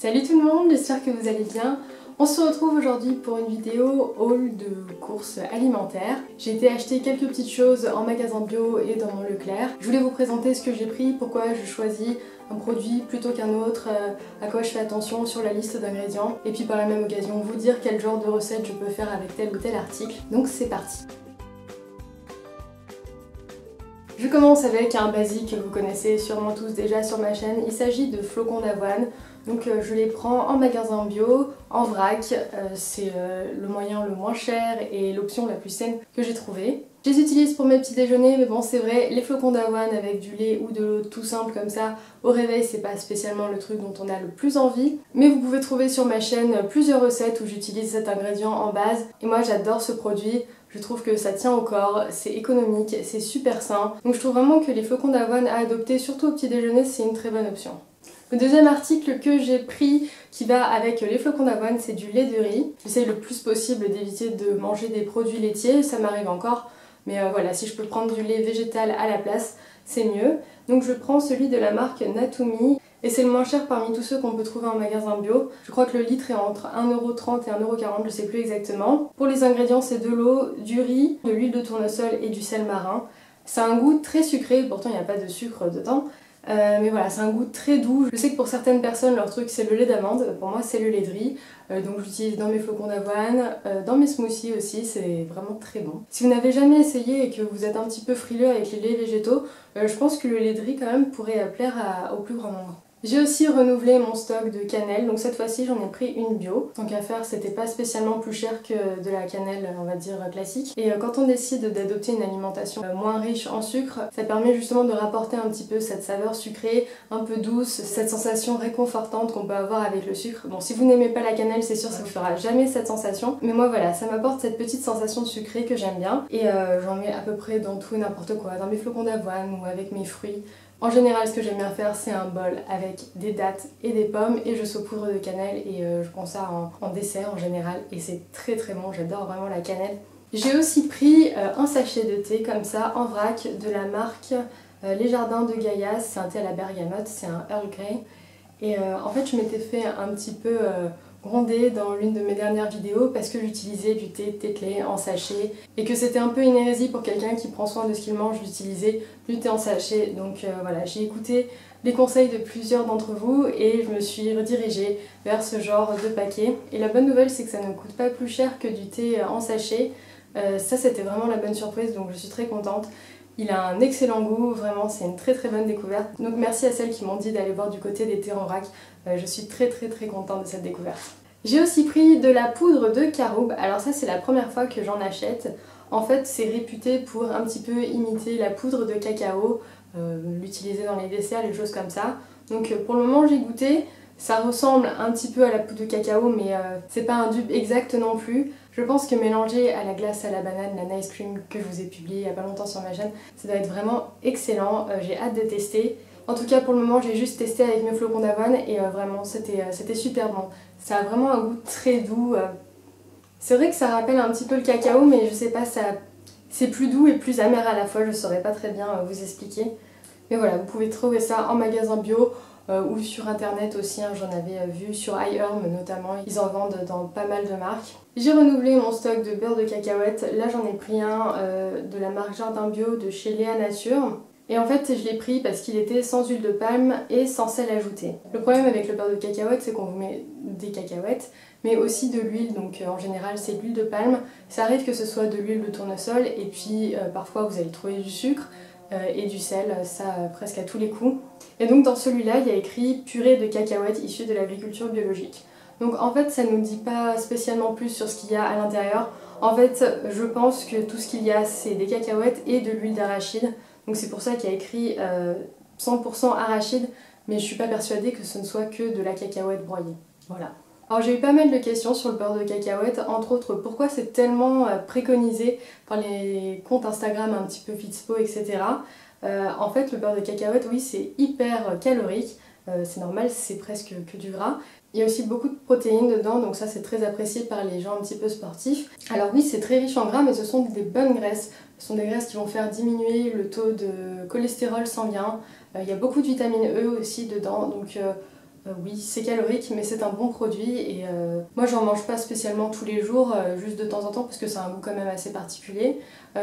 Salut tout le monde, j'espère que vous allez bien. On se retrouve aujourd'hui pour une vidéo haul de courses alimentaires. J'ai été acheter quelques petites choses en magasin bio et dans mon Leclerc. Je voulais vous présenter ce que j'ai pris, pourquoi je choisis un produit plutôt qu'un autre, à quoi je fais attention sur la liste d'ingrédients, et puis par la même occasion vous dire quel genre de recette je peux faire avec tel ou tel article. Donc c'est parti. Je commence avec un basique que vous connaissez sûrement tous déjà sur ma chaîne. Il s'agit de flocons d'avoine. Donc je les prends en magasin bio, en vrac, c'est le moyen le moins cher et l'option la plus saine que j'ai trouvée. Je les utilise pour mes petits déjeuners, mais bon c'est vrai, les flocons d'avoine avec du lait ou de l'eau tout simple comme ça, au réveil c'est pas spécialement le truc dont on a le plus envie. Mais vous pouvez trouver sur ma chaîne plusieurs recettes où j'utilise cet ingrédient en base, et moi j'adore ce produit. Je trouve que ça tient au corps, c'est économique, c'est super sain. Donc je trouve vraiment que les flocons d'avoine à adopter, surtout au petit déjeuner, c'est une très bonne option. Le deuxième article que j'ai pris qui va avec les flocons d'avoine, c'est du lait de riz. J'essaye le plus possible d'éviter de manger des produits laitiers, ça m'arrive encore. Mais voilà, si je peux prendre du lait végétal à la place, c'est mieux. Donc je prends celui de la marque Natumi. Et c'est le moins cher parmi tous ceux qu'on peut trouver en magasin bio. Je crois que le litre est entre 1,30€ et 1,40€, je sais plus exactement. Pour les ingrédients, c'est de l'eau, du riz, de l'huile de tournesol et du sel marin. Ça a un goût très sucré, pourtant il n'y a pas de sucre dedans. Mais voilà, c'est un goût très doux. Je sais que pour certaines personnes, leur truc c'est le lait d'amande. Pour moi, c'est le lait de riz. Donc j'utilise dans mes flocons d'avoine, dans mes smoothies aussi, c'est vraiment très bon. Si vous n'avez jamais essayé et que vous êtes un petit peu frileux avec les laits végétaux, je pense que le lait de riz quand même pourrait plaire au plus grand nombre. J'ai aussi renouvelé mon stock de cannelle, donc cette fois-ci j'en ai pris une bio. Tant qu'à faire, c'était pas spécialement plus cher que de la cannelle, on va dire, classique. Et quand on décide d'adopter une alimentation moins riche en sucre, ça permet justement de rapporter un petit peu cette saveur sucrée, un peu douce, cette sensation réconfortante qu'on peut avoir avec le sucre. Bon, si vous n'aimez pas la cannelle, c'est sûr ça vous fera jamais cette sensation. Mais moi voilà, ça m'apporte cette petite sensation de sucré que j'aime bien. Et j'en mets à peu près dans tout et n'importe quoi, dans mes flocons d'avoine ou avec mes fruits. En général, ce que j'aime bien faire, c'est un bol avec des dattes et des pommes et je saupoudre de cannelle et je prends ça en dessert en général et c'est très très bon, j'adore vraiment la cannelle. J'ai aussi pris un sachet de thé comme ça en vrac de la marque Les Jardins de Gaïa, c'est un thé à la bergamote, c'est un Earl Grey. Et en fait, je m'étais fait un petit peu gronder dans l'une de mes dernières vidéos parce que j'utilisais du thé Tetley en sachet et que c'était un peu une hérésie pour quelqu'un qui prend soin de ce qu'il mange d'utiliser du thé en sachet. Donc voilà, j'ai écouté les conseils de plusieurs d'entre vous et je me suis redirigée vers ce genre de paquet. Et la bonne nouvelle, c'est que ça ne coûte pas plus cher que du thé en sachet. Ça, c'était vraiment la bonne surprise, donc je suis très contente. Il a un excellent goût, vraiment c'est une très très bonne découverte. Donc merci à celles qui m'ont dit d'aller voir du côté des thés en vrac. Je suis très contente de cette découverte. J'ai aussi pris de la poudre de caroube. Alors ça c'est la première fois que j'en achète. En fait c'est réputé pour un petit peu imiter la poudre de cacao, l'utiliser dans les desserts, les choses comme ça. Donc pour le moment j'ai goûté. Ça ressemble un petit peu à la poudre de cacao mais c'est pas un dupe exact non plus. Je pense que mélanger à la glace à la banane, la Nice Cream que je vous ai publié il y a pas longtemps sur ma chaîne, ça doit être vraiment excellent, j'ai hâte de tester. En tout cas pour le moment j'ai juste testé avec mes flocons d'avoine et vraiment c'était super bon. Ça a vraiment un goût très doux. C'est vrai que ça rappelle un petit peu le cacao mais je sais pas, c'est plus doux et plus amer à la fois, je saurais pas très bien vous expliquer. Mais voilà, vous pouvez trouver ça en magasin bio. Ou sur internet aussi, hein, j'en avais vu sur iHerb notamment, ils en vendent dans pas mal de marques. J'ai renouvelé mon stock de beurre de cacahuète, là j'en ai pris un de la marque Jardin Bio de chez Léa Nature. Et en fait je l'ai pris parce qu'il était sans huile de palme et sans sel ajouté. Le problème avec le beurre de cacahuète c'est qu'on vous met des cacahuètes mais aussi de l'huile, donc en général c'est de l'huile de palme. Ça arrive que ce soit de l'huile de tournesol et puis parfois vous allez trouver du sucre. Et du sel, ça presque à tous les coups. Et donc dans celui-là, il y a écrit purée de cacahuètes issue de l'agriculture biologique. Donc en fait, ça ne nous dit pas spécialement plus sur ce qu'il y a à l'intérieur. En fait, je pense que tout ce qu'il y a, c'est des cacahuètes et de l'huile d'arachide. Donc c'est pour ça qu'il y a écrit 100% arachide, mais je suis pas persuadée que ce ne soit que de la cacahuète broyée. Voilà. Alors j'ai eu pas mal de questions sur le beurre de cacahuète, entre autres pourquoi c'est tellement préconisé par les comptes Instagram un petit peu Fitspo, etc. En fait le beurre de cacahuète, oui c'est hyper calorique, c'est normal, c'est presque que du gras. Il y a aussi beaucoup de protéines dedans, donc ça c'est très apprécié par les gens un petit peu sportifs. Alors oui c'est très riche en gras, mais ce sont des bonnes graisses. Ce sont des graisses qui vont faire diminuer le taux de cholestérol sanguin. Il y a beaucoup de vitamine E aussi dedans, donc Oui, c'est calorique, mais c'est un bon produit et moi j'en mange pas spécialement tous les jours, juste de temps en temps parce que c'est un goût quand même assez particulier.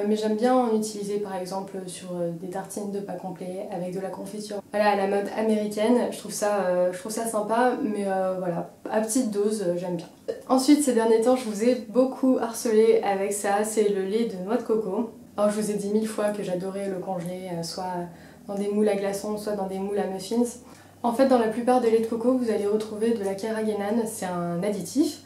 Mais j'aime bien en utiliser par exemple sur des tartines de pain complet avec de la confiture. Voilà, à la mode américaine, je trouve ça sympa, mais voilà, à petite dose, j'aime bien. Ensuite, ces derniers temps, je vous ai beaucoup harcelé avec ça, c'est le lait de noix de coco. Alors je vous ai dit 1000 fois que j'adorais le congeler, soit dans des moules à glaçons, soit dans des moules à muffins. En fait, dans la plupart des laits de coco, vous allez retrouver de la carrageenan, c'est un additif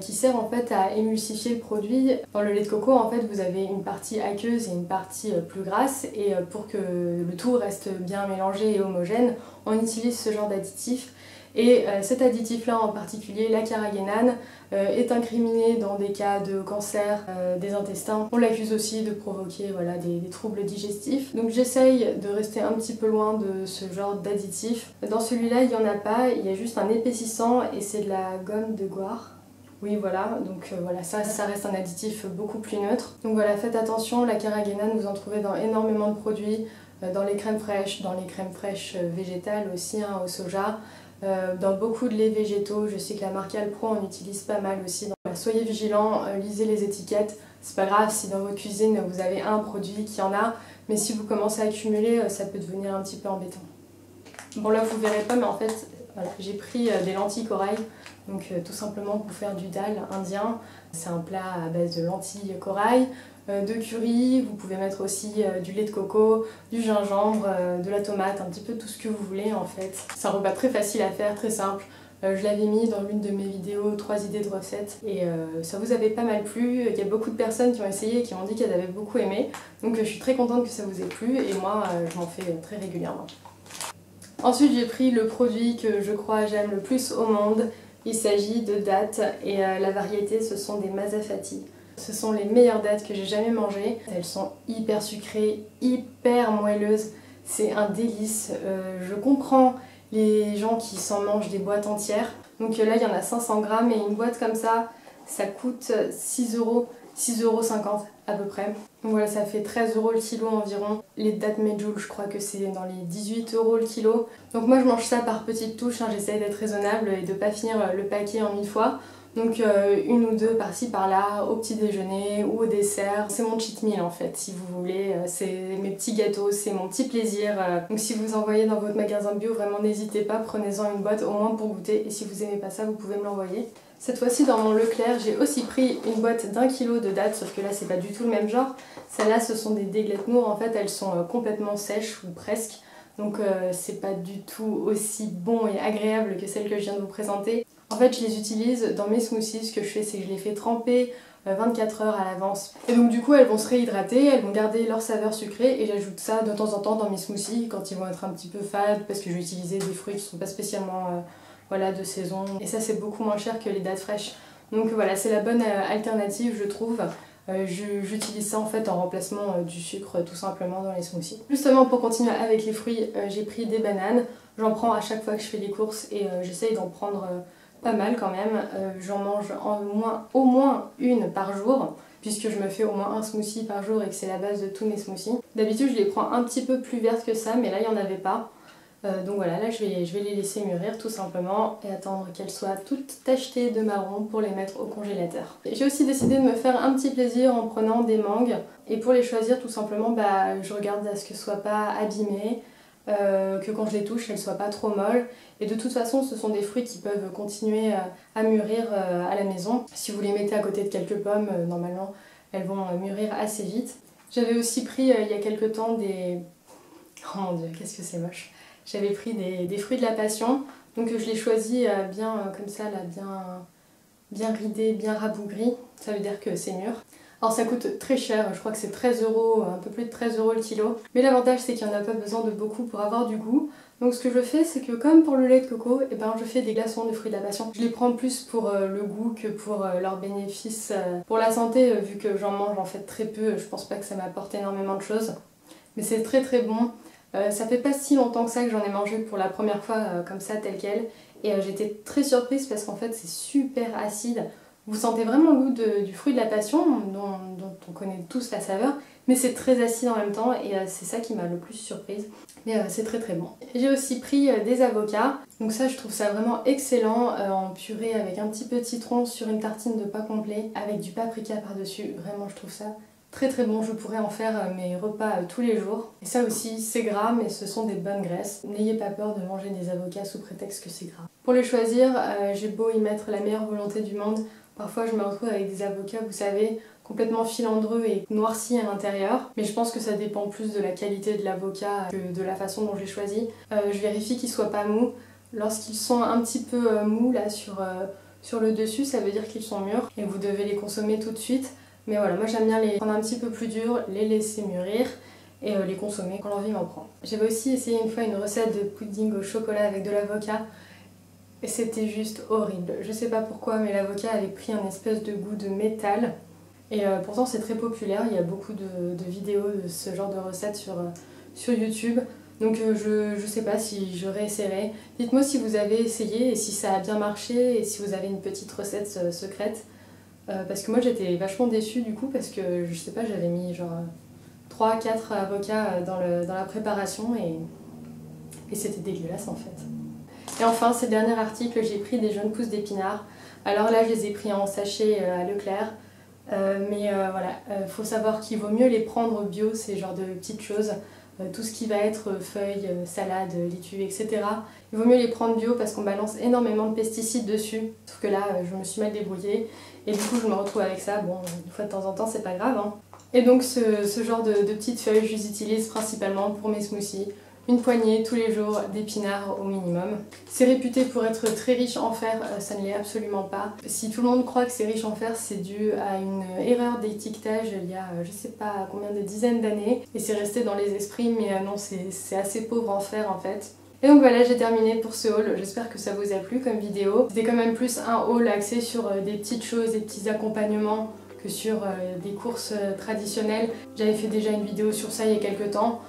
qui sert en fait à émulsifier le produit. Dans le lait de coco, en fait, vous avez une partie aqueuse et une partie plus grasse, et pour que le tout reste bien mélangé et homogène, on utilise ce genre d'additif. Et cet additif-là en particulier, la carrageenan, est incriminé dans des cas de cancer des intestins. On l'accuse aussi de provoquer voilà, des troubles digestifs. Donc j'essaye de rester un petit peu loin de ce genre d'additif. Dans celui-là, il n'y en a pas, il y a juste un épaississant et c'est de la gomme de goire. Oui voilà, donc voilà, ça reste un additif beaucoup plus neutre. Donc voilà, faites attention, la carrageenan, vous en trouvez dans énormément de produits, dans les crèmes fraîches végétales aussi, hein, au soja. Dans beaucoup de laits végétaux, je sais que la marque Alpro en utilise pas mal aussi. Donc, soyez vigilants, lisez les étiquettes. C'est pas grave si dans votre cuisine vous avez un produit qui en a, mais si vous commencez à accumuler, ça peut devenir un petit peu embêtant. Bon là vous verrez pas, mais en fait voilà, j'ai pris des lentilles corail, donc tout simplement pour faire du dal indien. C'est un plat à base de lentilles corail, de curry, vous pouvez mettre aussi du lait de coco, du gingembre, de la tomate, un petit peu tout ce que vous voulez en fait. C'est un repas très facile à faire, très simple. Je l'avais mis dans l'une de mes vidéos 3 idées de recettes et ça vous avait pas mal plu. Il y a beaucoup de personnes qui ont essayé et qui m'ont dit qu'elles avaient beaucoup aimé. Donc je suis très contente que ça vous ait plu et moi je m'en fais très régulièrement. Ensuite j'ai pris le produit que je crois j'aime le plus au monde. Il s'agit de dattes et la variété ce sont des Mazafati. Ce sont les meilleures dattes que j'ai jamais mangées. Elles sont hyper sucrées, hyper moelleuses. C'est un délice. Je comprends les gens qui s'en mangent des boîtes entières. Donc là il y en a 500 grammes et une boîte comme ça coûte 6 euros. 6,50 € à peu près. Donc voilà, ça fait 13 € le kilo environ. Les dattes Medjool, je crois que c'est dans les 18 € le kilo. Donc moi je mange ça par petites touches, hein. J'essaye d'être raisonnable et de pas finir le paquet en une fois. Donc une ou deux par-ci par-là, au petit déjeuner ou au dessert. C'est mon cheat meal en fait, si vous voulez. C'est mes petits gâteaux, c'est mon petit plaisir. Donc si vous en voyez dans votre magasin bio, vraiment n'hésitez pas, prenez-en une boîte au moins pour goûter. Et si vous aimez pas ça, vous pouvez me l'envoyer. Cette fois-ci dans mon Leclerc, j'ai aussi pris une boîte d'1 kg de dattes, sauf que là c'est pas du tout le même genre. Celles-là ce sont des Deglet Nour, en fait elles sont complètement sèches ou presque. Donc c'est pas du tout aussi bon et agréable que celles que je viens de vous présenter. En fait je les utilise dans mes smoothies, ce que je fais c'est que je les fais tremper 24 heures à l'avance. Et donc du coup elles vont se réhydrater, elles vont garder leur saveur sucrée et j'ajoute ça de temps en temps dans mes smoothies quand ils vont être un petit peu fades parce que je vais utiliser des fruits qui sont pas spécialement voilà, de saison. Et ça c'est beaucoup moins cher que les dattes fraîches. Donc voilà, c'est la bonne alternative je trouve. J'utilise ça en fait en remplacement du sucre tout simplement dans les smoothies. Justement pour continuer avec les fruits, j'ai pris des bananes. J'en prends à chaque fois que je fais des courses et j'essaye d'en prendre pas mal quand même. J'en mange au moins une par jour puisque je me fais au moins un smoothie par jour et que c'est la base de tous mes smoothies. D'habitude je les prends un petit peu plus vertes que ça mais là il n'y en avait pas. Donc voilà, là je vais les laisser mûrir tout simplement et attendre qu'elles soient toutes tachetées de marron pour les mettre au congélateur. J'ai aussi décidé de me faire un petit plaisir en prenant des mangues et pour les choisir tout simplement je regarde à ce qu'elles ne soient pas abîmées, que quand je les touche elles ne soient pas trop molles et de toute façon ce sont des fruits qui peuvent continuer à mûrir à la maison. Si vous les mettez à côté de quelques pommes, normalement elles vont mûrir assez vite. J'avais aussi pris il y a quelques temps des... Oh mon dieu, qu'est-ce que c'est moche! J'avais pris des fruits de la passion, donc je les choisis bien comme ça, là, bien ridés, bien rabougris, ça veut dire que c'est mûr. Alors ça coûte très cher, je crois que c'est 13 €, un peu plus de 13 € le kilo. Mais l'avantage c'est qu'il n'y en a pas besoin de beaucoup pour avoir du goût. Donc ce que je fais c'est que comme pour le lait de coco, je fais des glaçons de fruits de la passion. Je les prends plus pour le goût que pour leurs bénéfices. Pour la santé, vu que j'en mange en fait très peu, je pense pas que ça m'apporte énormément de choses. Mais c'est très très bon. Ça fait pas si longtemps que ça que j'en ai mangé pour la première fois comme ça, tel quel. Et j'étais très surprise parce qu'en fait c'est super acide. Vous sentez vraiment le goût du fruit de la passion, dont on connaît tous la saveur, mais c'est très acide en même temps et c'est ça qui m'a le plus surprise. Mais c'est très très bon. J'ai aussi pris des avocats. Donc ça je trouve ça vraiment excellent en purée avec un petit peu de citron sur une tartine de pain complet avec du paprika par-dessus. Vraiment je trouve ça très très bon, je pourrais en faire mes repas tous les jours. Et ça aussi c'est gras mais ce sont des bonnes graisses. N'ayez pas peur de manger des avocats sous prétexte que c'est gras. Pour les choisir, j'ai beau y mettre la meilleure volonté du monde, parfois je me retrouve avec des avocats, vous savez, complètement filandreux et noircis à l'intérieur. Mais je pense que ça dépend plus de la qualité de l'avocat que de la façon dont je l'ai choisi. Je vérifie qu'ils soient pas mous. Lorsqu'ils sont un petit peu mous là sur le dessus, ça veut dire qu'ils sont mûrs et vous devez les consommer tout de suite. Mais voilà, moi j'aime bien les prendre un petit peu plus durs, les laisser mûrir et les consommer quand l'envie m'en prend. J'avais aussi essayé une fois une recette de pudding au chocolat avec de l'avocat et c'était juste horrible. Je sais pas pourquoi mais l'avocat avait pris un espèce de goût de métal et pourtant c'est très populaire, il y a beaucoup de vidéos de ce genre de recettes sur YouTube. Donc je sais pas si je réessayerai. Dites-moi si vous avez essayé et si ça a bien marché et si vous avez une petite recette secrète. Parce que moi j'étais vachement déçue du coup parce que je sais pas, j'avais mis genre 3-4 avocats dans la préparation et c'était dégueulasse en fait. Et enfin, ces derniers articles, j'ai pris des jeunes pousses d'épinards. Alors là je les ai pris en sachet à Leclerc. Voilà, faut savoir qu'il vaut mieux les prendre bio, ces genres de petites choses. Tout ce qui va être feuilles, salades, laitue, etc. Il vaut mieux les prendre bio parce qu'on balance énormément de pesticides dessus. Sauf que là, je me suis mal débrouillée et du coup je me retrouve avec ça. Bon, une fois de temps en temps, c'est pas grave, hein. Et donc ce genre de petites feuilles, je les utilise principalement pour mes smoothies. Une poignée tous les jours d'épinards au minimum. C'est réputé pour être très riche en fer, ça ne l'est absolument pas. Si tout le monde croit que c'est riche en fer, c'est dû à une erreur d'étiquetage il y a je sais pas combien de dizaines d'années. Et c'est resté dans les esprits, mais non, c'est assez pauvre en fer en fait. Et donc voilà, j'ai terminé pour ce haul, j'espère que ça vous a plu comme vidéo. C'était quand même plus un haul axé sur des petites choses, des petits accompagnements que sur des courses traditionnelles. J'avais fait déjà une vidéo sur ça il y a quelques temps.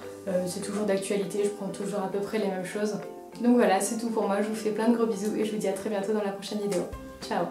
C'est toujours d'actualité, je prends toujours à peu près les mêmes choses. Donc voilà, c'est tout pour moi, je vous fais plein de gros bisous et je vous dis à très bientôt dans la prochaine vidéo. Ciao!